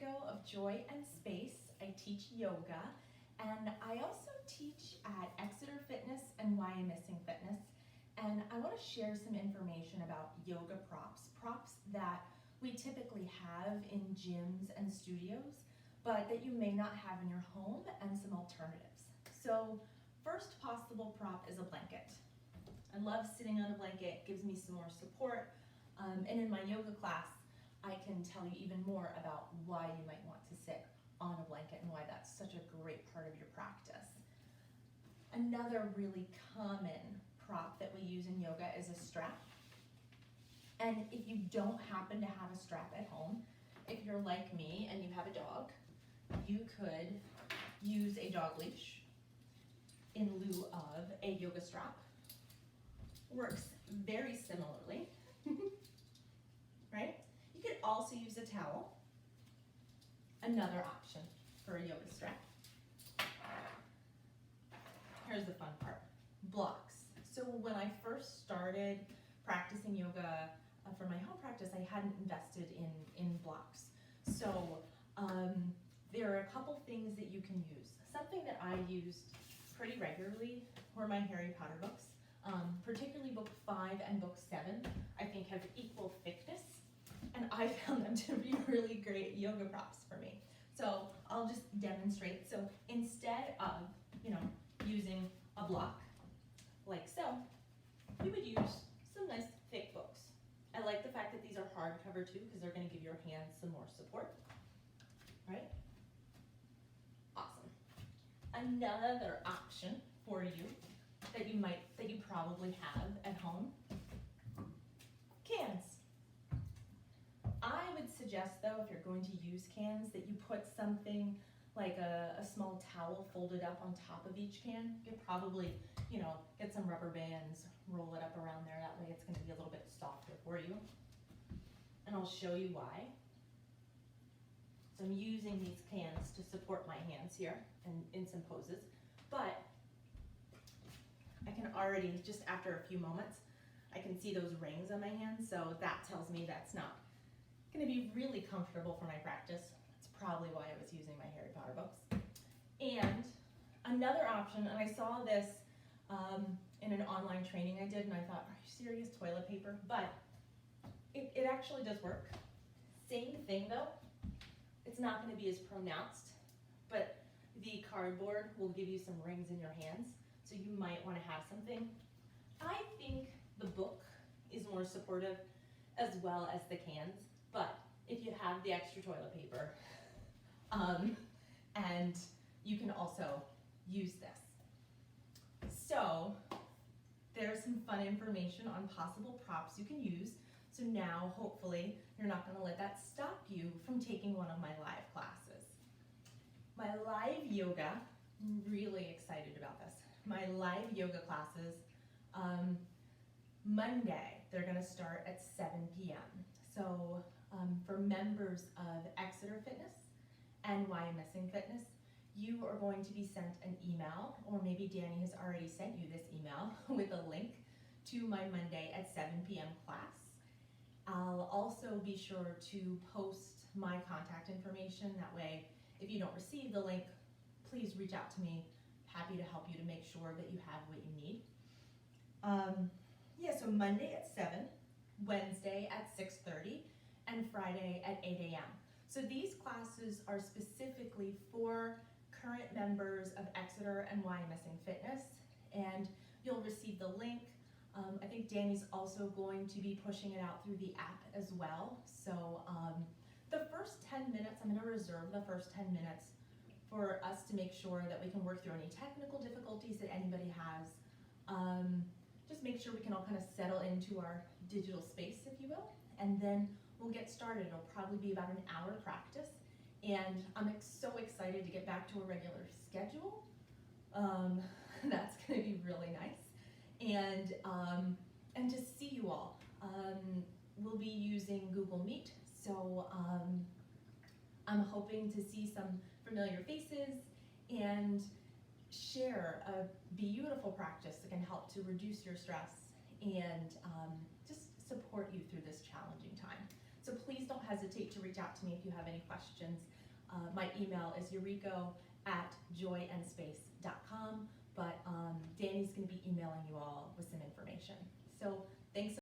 Rico of Joy and Space. I teach yoga, and I also teach at Exeter Fitness and Wyomissing Fitness. And I want to share some information about yoga props that we typically have in gyms and studios, but that you may not have in your home, and some alternatives. So first possible prop is a blanket. I love sitting on a blanket, it gives me some more support. And in my yoga class, I can tell you even more about why you might want to sit on a blanket and why that's such a great part of your practice. Another really common prop that we use in yoga is a strap. And if you don't happen to have a strap at home, if you're like me and you have a dog, you could use a dog leash in lieu of a yoga strap. Works very similarly, right? You could also use a towel, another option for a yoga strap. Here's the fun part, blocks. So when I first started practicing yoga for my home practice, I hadn't invested in blocks. So there are a couple things that you can use. Something that I used pretty regularly were my Harry Potter books. Particularly book 5 and book 7, I think have equal thickness, and I found them to be really great yoga props for me. So I'll just demonstrate. So instead of, using a block like so, you would use some nice thick books. I like the fact that these are hardcover too, because they're going to give your hands some more support, right? Awesome. Another option for you that you probably have at home, cans. I would suggest though, if you're going to use cans, that you put something like a small towel folded up on top of each can. You could probably, get some rubber bands, roll it up around there. That way it's going to be a little bit softer for you. And I'll show you why. So I'm using these cans to support my hands here and in some poses, but I can already, just after a few moments, I can see those rings on my hands, so that tells me that's not going to be really comfortable for my practice. That's probably why I was using my Harry Potter books. And another option, and I saw this in an online training I did, and I thought, are you serious, toilet paper? But it actually does work. Same thing though, it's not going to be as pronounced, but the cardboard will give you some rings in your hands. So you might want to have something. I think the book is more supportive as well as the cans, but if you have the extra toilet paper, and you can also use this. So there's some fun information on possible props you can use. So now hopefully you're not going to let that stop you from taking one of my live classes. My live yoga, I'm really excited about this. My live yoga classes, Monday, they're going to start at 7 p.m. So for members of Exeter Fitness and Wyomissing Fitness, you are going to be sent an email, or maybe Danny has already sent you this email with a link to my Monday at 7 p.m. class. I'll also be sure to post my contact information. That way, if you don't receive the link, please reach out to me. Happy to help you to make sure that you have what you need. So Monday at 7, Wednesday at 6:30, and Friday at 8 a.m. So these classes are specifically for current members of Exeter and Wyomissing Fitness, and you'll receive the link. I think Danny's also going to be pushing it out through the app as well. So the first 10 minutes, I'm going to reserve the first 10 minutes for us to make sure that we can work through any technical difficulties that anybody has. Just make sure we can all kind of settle into our digital space, if you will, and then we'll get started. It'll probably be about an hour practice, and I'm so excited to get back to a regular schedule. That's going to be really nice, and to see you all. We'll be using Google Meet, so I'm hoping to see some familiar faces and share a beautiful practice that can help to reduce your stress and just support you through this challenging time. So please don't hesitate to reach out to me if you have any questions. My email is eureka@joyandspace.com, but Danny's going to be emailing you all with some information. So thanks